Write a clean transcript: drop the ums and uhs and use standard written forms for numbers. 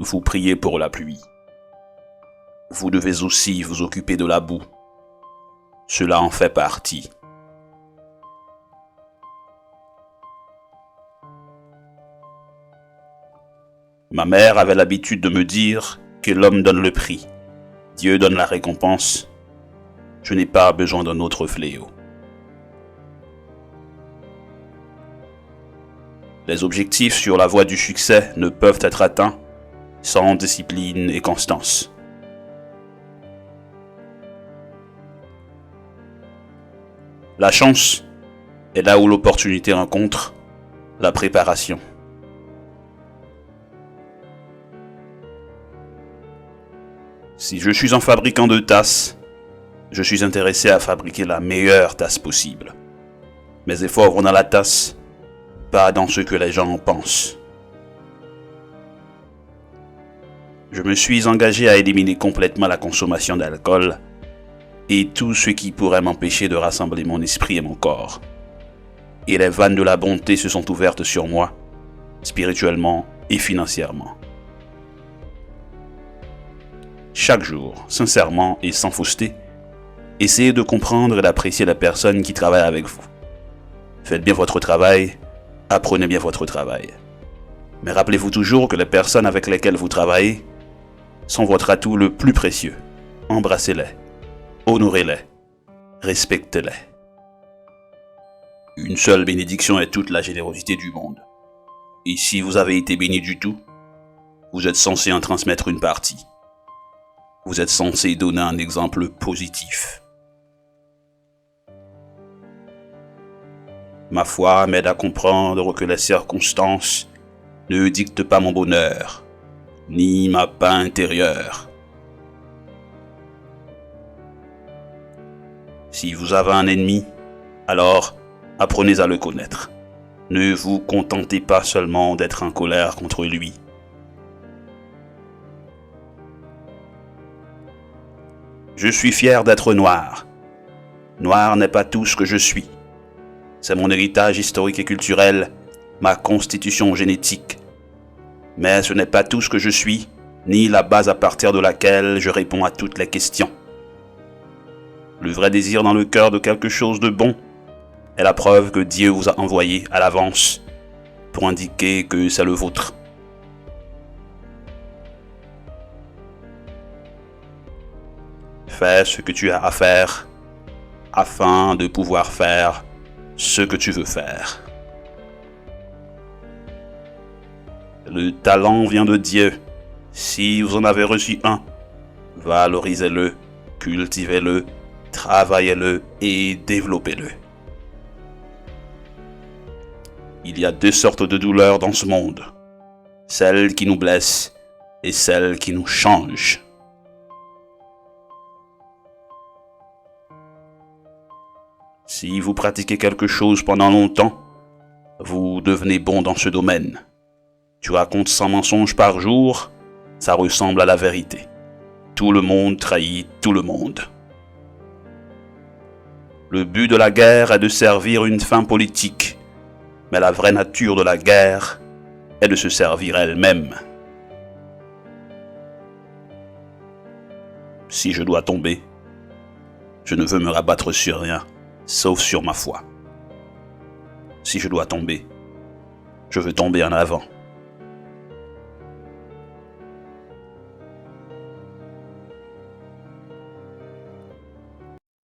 vous priez pour la pluie. Vous devez aussi vous occuper de la boue. Cela en fait partie. Ma mère avait l'habitude de me dire que l'homme donne le prix, Dieu donne la récompense. Je n'ai pas besoin d'un autre fléau. Les objectifs sur la voie du succès ne peuvent être atteints sans discipline et constance. La chance est là où l'opportunité rencontre la préparation. Si je suis un fabricant de tasses, je suis intéressé à fabriquer la meilleure tasse possible. Mes efforts vont dans la tasse, pas dans ce que les gens en pensent. Je me suis engagé à éliminer complètement la consommation d'alcool et tout ce qui pourrait m'empêcher de rassembler mon esprit et mon corps. Et les vannes de la bonté se sont ouvertes sur moi, spirituellement et financièrement. Chaque jour, sincèrement et sans fausseté, essayez de comprendre et d'apprécier la personne qui travaille avec vous. Faites bien votre travail, apprenez bien votre travail. Mais rappelez-vous toujours que les personnes avec lesquelles vous travaillez sont votre atout le plus précieux. Embrassez-les, honorez-les, respectez-les. Une seule bénédiction est toute la générosité du monde. Et si vous avez été béni du tout, vous êtes censé en transmettre une partie. Vous êtes censé donner un exemple positif. Ma foi m'aide à comprendre que les circonstances ne dictent pas mon bonheur, ni ma paix intérieure. Si vous avez un ennemi, alors apprenez à le connaître. Ne vous contentez pas seulement d'être en colère contre lui. Je suis fier d'être noir. Noir n'est pas tout ce que je suis. C'est mon héritage historique et culturel, ma constitution génétique. Mais ce n'est pas tout ce que je suis, ni la base à partir de laquelle je réponds à toutes les questions. Le vrai désir dans le cœur de quelque chose de bon est la preuve que Dieu vous a envoyé à l'avance pour indiquer que c'est le vôtre. Fais ce que tu as à faire afin de pouvoir faire ce que tu veux faire. Le talent vient de Dieu. Si vous en avez reçu un, valorisez-le, cultivez-le, travaillez-le et développez-le. Il y a deux sortes de douleurs dans ce monde. Celles qui nous blessent et celles qui nous changent. Si vous pratiquez quelque chose pendant longtemps, vous devenez bon dans ce domaine. Tu racontes 100 mensonges par jour, ça ressemble à la vérité. Tout le monde trahit tout le monde. Le but de la guerre est de servir une fin politique, mais la vraie nature de la guerre est de se servir elle-même. Si je dois tomber, je ne veux me rabattre sur rien, sauf sur ma foi. Si je dois tomber, je veux tomber en avant.